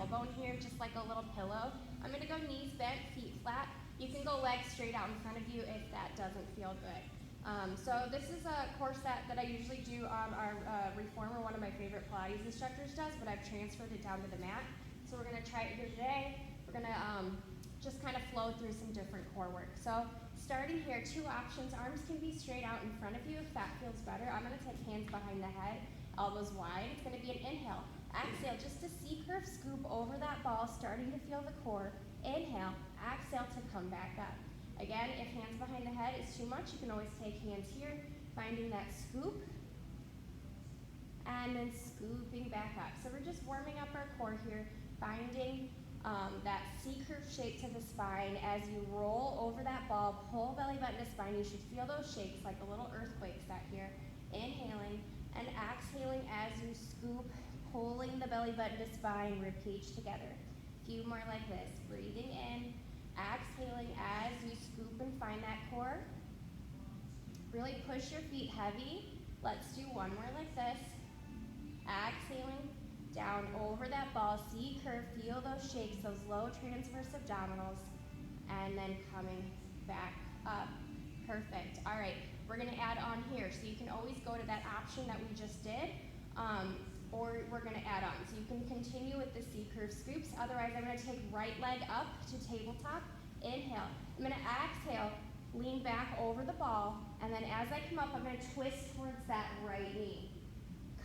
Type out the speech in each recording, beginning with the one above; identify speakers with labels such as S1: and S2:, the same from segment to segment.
S1: tailbone here, just like a little pillow. I'm gonna go knees bent, feet flat. You can go legs straight out in front of you if that doesn't feel good. So this is a core set that I usually do on our reformer, one of my favorite Pilates instructors does, but I've transferred it down to the mat. So we're gonna try it here today. We're gonna just kind of flow through some different core work. So starting here, two options. Arms can be straight out in front of you if that feels better. I'm gonna take hands behind the head, elbows wide. It's gonna be an inhale. Exhale, just a C-curve scoop over that ball, starting to feel the core. Inhale, exhale to come back up. Again, if hands behind the head is too much, you can always take hands here, finding that scoop, and then scooping back up. So we're just warming up our core here, finding that C-curve shape to the spine. As you roll over that ball, pull belly button to spine. You should feel those shakes like a little earthquake set here. Inhaling and exhaling as you scoop, pulling the belly button to spine, rib cage together. A few more like this, breathing in, exhaling as you scoop and find that core. Really push your feet heavy. Let's do one more like this. Exhaling down over that ball, C-curve, feel those shakes, those low transverse abdominals, and then coming back up. Perfect. All right, we're gonna add on here. So you can always go to that option that we just did, or we're gonna add on. So you can continue with the C-curve scoops. Otherwise, I'm gonna take right leg up to tabletop. Inhale. I'm gonna exhale, lean back over the ball, and then as I come up, I'm gonna twist towards that right knee.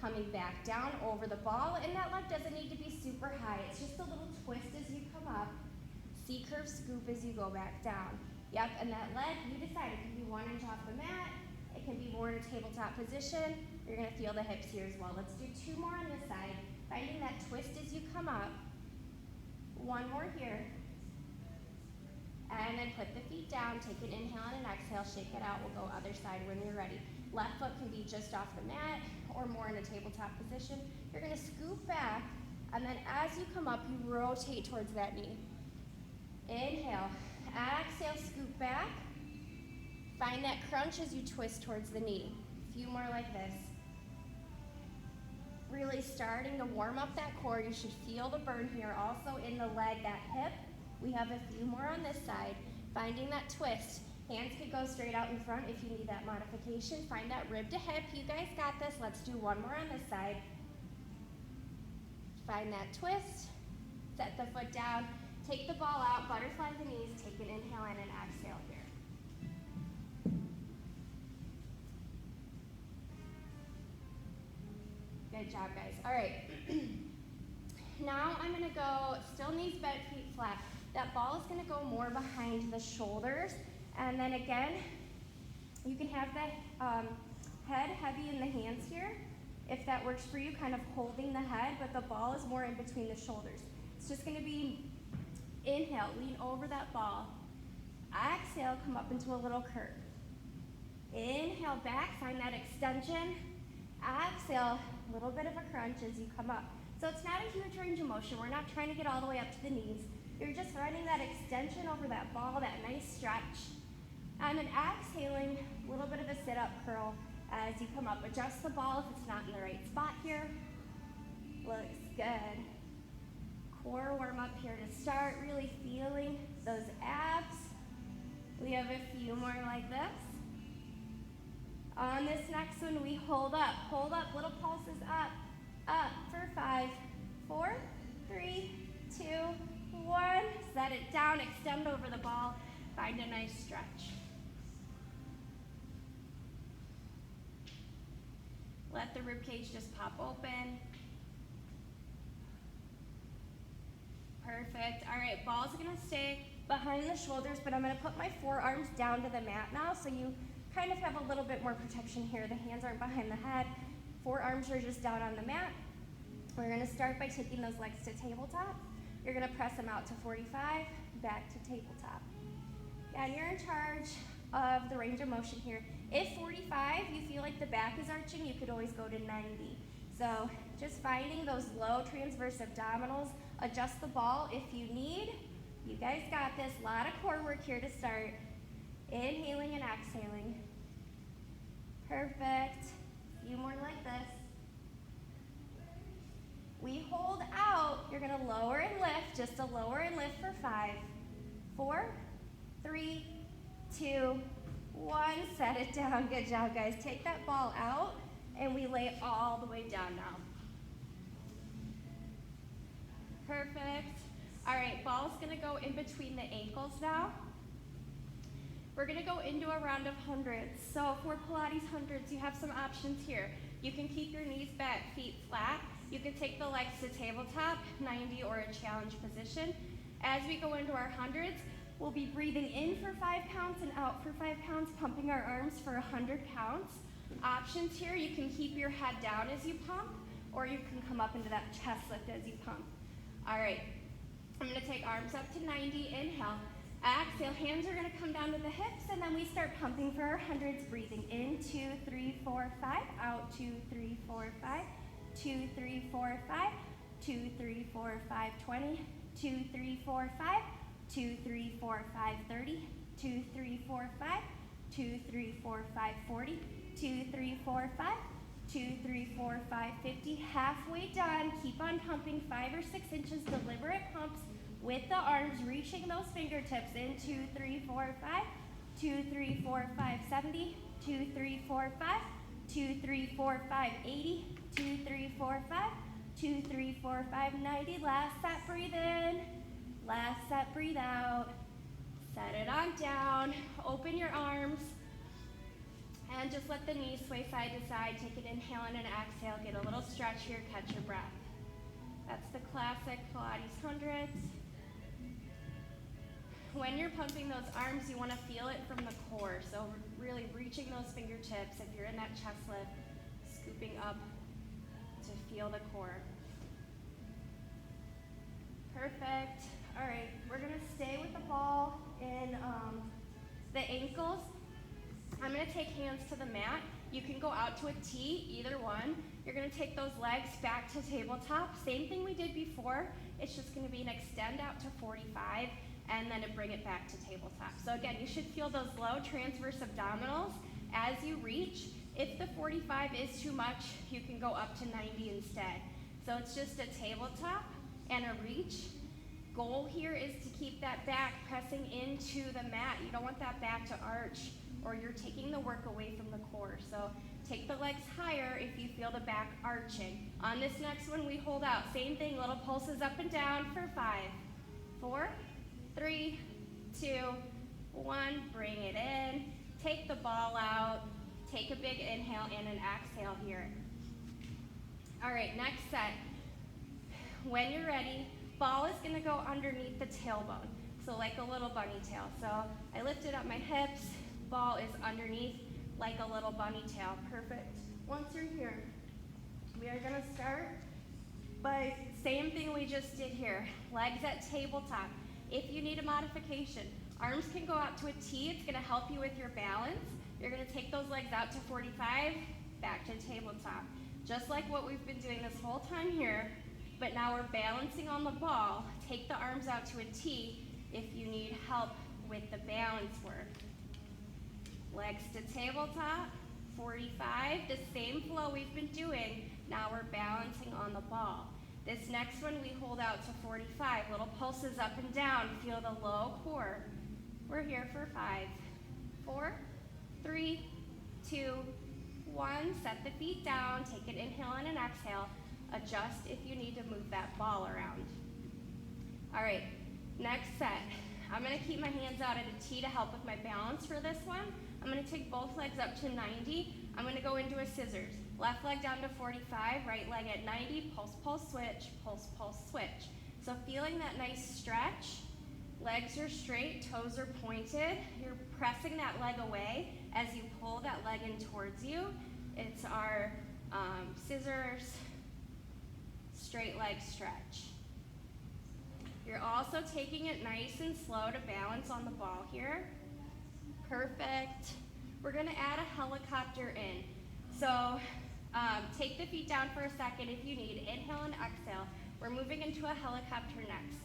S1: Coming back down over the ball, and that leg doesn't need to be super high. It's just a little twist as you come up. C-curve scoop as you go back down. Yep, and that leg, you decide. It can be 1 inch off the mat. It can be more in a tabletop position. You're gonna feel the hips here as well. Let's do 2 more on this side. Finding that twist as you come up. 1 more here. And then put the feet down, take an inhale and an exhale, shake it out. We'll go other side when you're ready. Left foot can be just off the mat or more in a tabletop position. You're gonna scoop back, and then as you come up, you rotate towards that knee. Inhale, exhale, scoop back. Find that crunch as you twist towards the knee. A few more like this. Really starting to warm up that core. You should feel the burn here. Also in the leg, that hip. We have a few more on this side. Finding that twist. Hands could go straight out in front if you need that modification. Find that rib to hip. You guys got this. Let's do 1 more on this side. Find that twist. Set the foot down. Take the ball out. Butterfly the knees. Take an inhale and an exhale here. Good job, guys. All right. Now I'm going to go still knees bent, feet flat. That ball is going to go more behind the shoulders. And then again, you can have the head heavy in the hands here. If that works for you, kind of holding the head, but the ball is more in between the shoulders. It's just going to be inhale, lean over that ball. Exhale, come up into a little curve. Inhale back, find that extension. Exhale, a little bit of a crunch as you come up. So it's not a huge range of motion. We're not trying to get all the way up to the knees. You're just finding that extension over that ball, that nice stretch. And then exhaling, a little bit of a sit-up curl as you come up. Adjust the ball if it's not in the right spot here. Looks good. Core warm up here to start, really feeling those abs. We have a few more like this. On this next one, we hold up, little pulses up for 5, 4, 3, 2, 1. Set it down, extend over the ball, find a nice stretch. Let the ribcage just pop open. Perfect. All right, ball's gonna stay behind the shoulders, but I'm gonna put my forearms down to the mat now, so you kind of have a little bit more protection here. The hands aren't behind the head. Forearms are just down on the mat. We're gonna start by taking those legs to tabletop. You're gonna press them out to 45, back to tabletop. And you're in charge of the range of motion here. If 45, you feel like the back is arching, you could always go to 90. So just finding those low transverse abdominals. Adjust the ball if you need. You guys got this. A lot of core work here to start. Inhaling and exhaling. Perfect. A few more like this. We hold out. You're going to lower and just a lower and lift for 5, 4, 3, 2, 1. Set it down. Good job, guys. Take that ball out, and we lay all the way down now. Perfect. All right, ball's gonna go in between the ankles now. We're gonna go into a round of hundreds. So for Pilates hundreds, you have some options here. You can keep your knees back, feet flat. You can take the legs to tabletop, 90 or a challenge position. As we go into our hundreds, we'll be breathing in for 5 counts and out for 5 counts, pumping our arms for 100 counts. Options here, you can keep your head down as you pump, or you can come up into that chest lift as you pump. All right, I'm gonna take arms up to 90, inhale. Exhale, hands are gonna come down to the hips, and then we start pumping for our hundreds, breathing in, 2, 3, 4, 5, out, 2, 3, 4, 5, 2, 3, 4, 5, 2, 3, 4, 5, 20, 2, 3, 4, 5, 2, 3, 4, 5, 30, 2, 3, 4, 5, 2, 3, 4, 5, 40, 2, 3, 4, 5, 2, 3, 4, 5, 50. Halfway done. Keep on pumping 5 or 6 inches, deliberate pumps with the arms, reaching those fingertips in 2, 3, 4, 5, 2, 3, 4, 5, 70, 2, 3, 4, 5, 2, 3, 4, 5, 80, 2, 3, 4, 5, 2, 3, 4, 5, 90. Last set, breathe in. Last set, breathe out. Set it on down. Open your arms. And just let the knees sway side to side. Take an inhale and an exhale. Get a little stretch here. Catch your breath. That's the classic Pilates hundreds. When you're pumping those arms, you want to feel it from the core. So really reaching those fingertips. If you're in that chest lift, scooping up to feel the core. Perfect. All right, we're going to stay with the ball in the ankles. I'm going to take hands to the mat. You can go out to a T, either one. You're going to take those legs back to tabletop. Same thing we did before. It's just going to be an extend out to 45 and then bring it back to tabletop. So again, you should feel those low transverse abdominals as you reach. If the 45 is too much, you can go up to 90 instead. So it's just a tabletop and a reach. Goal here is to keep that back pressing into the mat. You don't want that back to arch, or you're taking the work away from the core. So take the legs higher if you feel the back arching. On this next one, we hold out. Same thing, little pulses up and down for 5, 4, 3, 2, 1. Bring it in. Take the ball out. Take a big inhale and an exhale here. All right, next set. When you're ready, ball is going to go underneath the tailbone, so like a little bunny tail. So I lifted up my hips. Ball is underneath like a little bunny tail. Perfect. Once you're here, we are going to start by same thing we just did here. Legs at tabletop. If you need a modification, arms can go out to a T. It's going to help you with your balance. You're going to take those legs out to 45, back to tabletop. Just like what we've been doing this whole time here, but now we're balancing on the ball. Take the arms out to a T if you need help with the balance work. Legs to tabletop, 45, the same flow we've been doing. Now we're balancing on the ball. This next one we hold out to 45, little pulses up and down. Feel the low core. We're here for 5, 4, 3, 2, 1. Set the feet down, take an inhale and an exhale. Adjust if you need to move that ball around. All right, next set. I'm gonna keep my hands out at a T to help with my balance for this one. I'm gonna take both legs up to 90. I'm gonna go into a scissors. Left leg down to 45, right leg at 90, pulse, pulse, switch, pulse, pulse, switch. So feeling that nice stretch. Legs are straight, toes are pointed. You're pressing that leg away as you pull that leg in towards you. It's our scissors, straight leg stretch. You're also taking it nice and slow to balance on the ball here. Perfect. We're gonna add a helicopter in. So take the feet down for a second if you need. Inhale and exhale. We're moving into a helicopter next.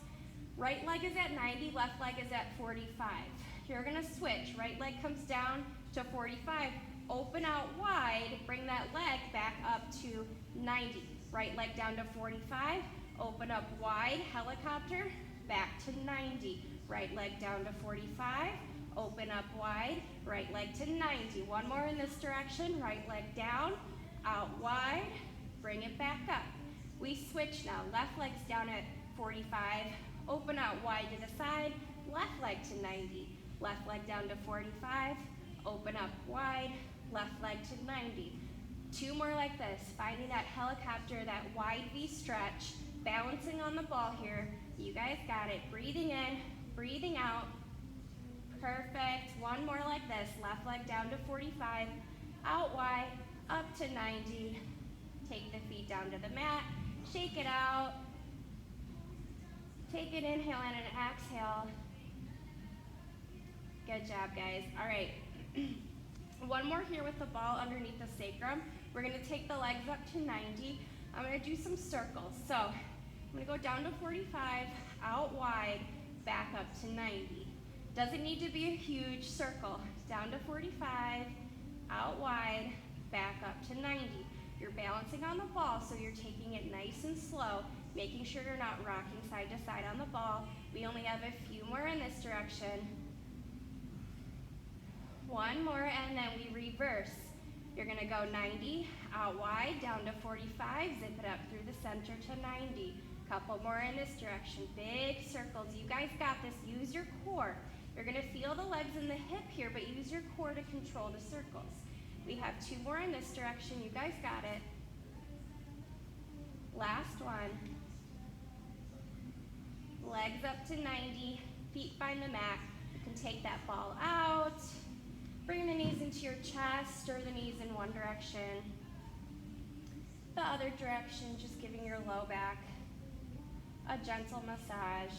S1: Right leg is at 90, left leg is at 45. You're gonna switch. Right leg comes down to 45. Open out wide, bring that leg back up to 90. Right leg down to 45, open up wide, helicopter, back to 90. Right leg down to 45, open up wide, right leg to 90. One more in this direction, right leg down, out wide, bring it back up. We switch now, left leg's down at 45, open out wide to the side, left leg to 90. Left leg down to 45, open up wide, left leg to 90. Two more like this, finding that helicopter, that wide V stretch, balancing on the ball here. You guys got it. Breathing in, breathing out. Perfect. One more like this, left leg down to 45, out wide, up to 90. Take the feet down to the mat, shake it out. Take an inhale and an exhale. Good job, guys. All right. One more here with the ball underneath the sacrum. We're going to take the legs up to 90. I'm going to do some circles. So I'm going to go down to 45, out wide, back up to 90. Doesn't need to be a huge circle. Down to 45, out wide, back up to 90. You're balancing on the ball, so you're taking it nice and slow, making sure you're not rocking side to side on the ball. We only have a few more in this direction. One more, and then we reverse. You're gonna go 90, out wide, down to 45, zip it up through the center to 90. Couple more in this direction, big circles. You guys got this, use your core. You're gonna feel the legs and the hip here, but use your core to control the circles. We have two more in this direction, you guys got it. Last one. Legs up to 90, feet find the mat. You can take that ball out. Bring the knees into your chest, stir the knees in one direction. The other direction, just giving your low back a gentle massage.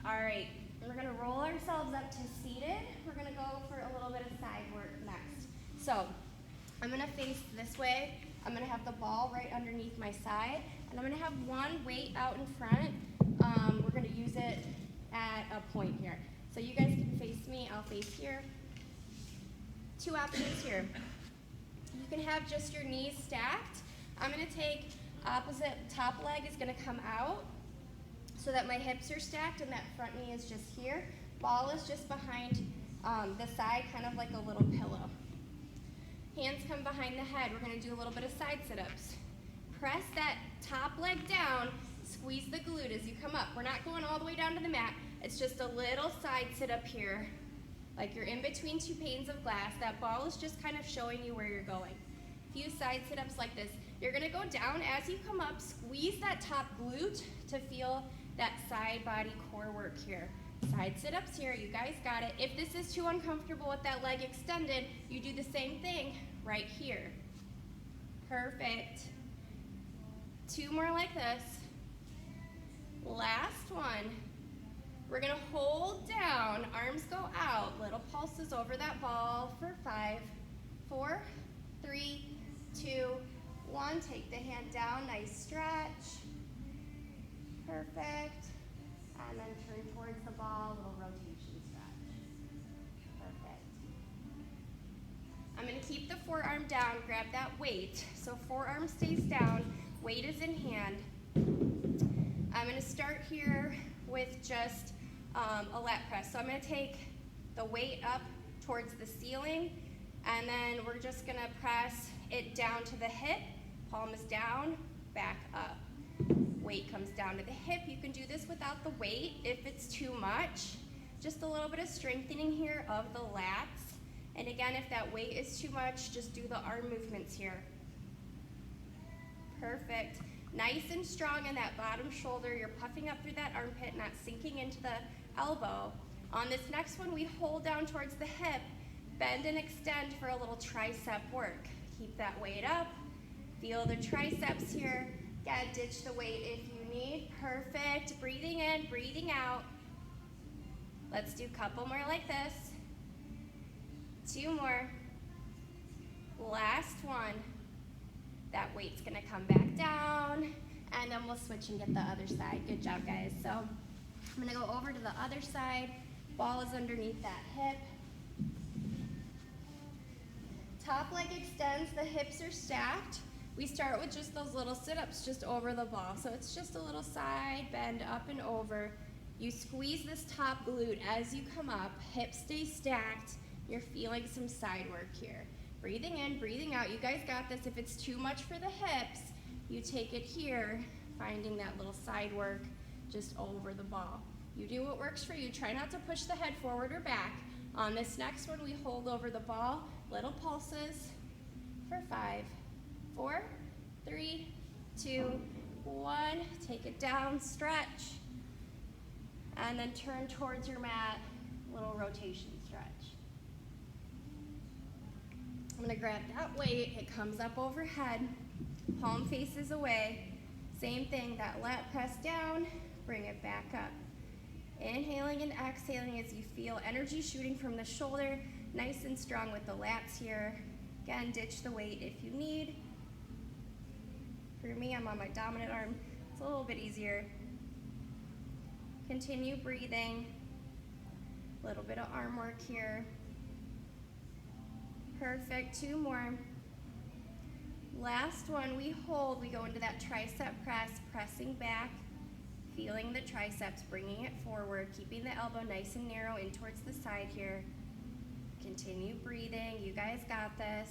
S1: All right, we're gonna roll ourselves up to seated. We're gonna go for a little bit of side work next. So, I'm gonna face this way. I'm gonna have the ball right underneath my side, and I'm gonna have one weight out in front. We're gonna use it at a point here. So you guys can face me, I'll face here. Two options here. You can have just your knees stacked. I'm gonna take opposite, top leg is gonna come out so that my hips are stacked and that front knee is just here. Ball is just behind the side, kind of like a little pillow. Hands come behind the head. We're gonna do a little bit of side sit-ups. Press that top leg down, squeeze the glute as you come up. We're not going all the way down to the mat. It's just a little side sit-up here, like you're in between two panes of glass. That ball is just kind of showing you where you're going. A few side sit-ups like this. You're gonna go down as you come up, squeeze that top glute to feel that side body core work here. Side sit-ups here, you guys got it. If this is too uncomfortable with that leg extended, you do the same thing right here. Perfect. Two more like this. Last one. We're gonna hold down, arms go out, little pulses over that ball for 5, 4, 3, 2, 1. Take the hand down, nice stretch. Perfect. And then turn towards the ball, little rotation stretch. Perfect. I'm gonna keep the forearm down, grab that weight. So forearm stays down, weight is in hand. I'm gonna start here with just a lat press. So I'm gonna take the weight up towards the ceiling, and then we're just gonna press it down to the hip, palm is down, back up. Weight comes down to the hip. You can do this without the weight if it's too much. Just a little bit of strengthening here of the lats. And again, if that weight is too much, just do the arm movements here. Perfect. Nice and strong in that bottom shoulder. You're puffing up through that armpit, not sinking into the elbow. On this next one, we hold down towards the hip, bend and extend for a little tricep work. Keep that weight up. Feel the triceps here. Again, ditch the weight if you need. Perfect. Breathing in, breathing out. Let's do a couple more like this. Two more. Last one. That weight's gonna come back down, and then we'll switch and get the other side. Good job, guys. So I'm gonna go over to the other side. Ball is underneath that hip. Top leg extends, the hips are stacked. We start with just those little sit-ups just over the ball. So it's just a little side bend up and over. You squeeze this top glute as you come up, hips stay stacked. You're feeling some side work here. Breathing in, breathing out. You guys got this. If it's too much for the hips, you take it here, finding that little side work just over the ball. You do what works for you. Try not to push the head forward or back. On this next one, we hold over the ball, little pulses for 5, 4, 3, 2, 1. Take it down, stretch, and then turn towards your mat, little rotation stretch. I'm gonna grab that weight, it comes up overhead, palm faces away. Same thing, that lat press down, bring it back up. Inhaling and exhaling as you feel energy shooting from the shoulder, nice and strong with the lats here. Again, ditch the weight if you need. For me, I'm on my dominant arm. It's a little bit easier. Continue breathing. A little bit of arm work here. Perfect, 2 more. Last one, we hold, we go into that tricep press, pressing back, feeling the triceps, bringing it forward, keeping the elbow nice and narrow in towards the side here. Continue breathing, you guys got this.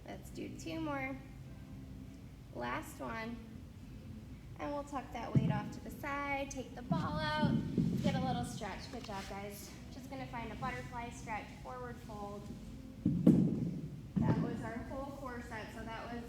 S1: Let's do 2 more. Last one. And we'll tuck that weight off to the side, take the ball out, get a little stretch. Good job, guys. Just gonna find a butterfly stretch, forward fold. That was our whole core set, so that was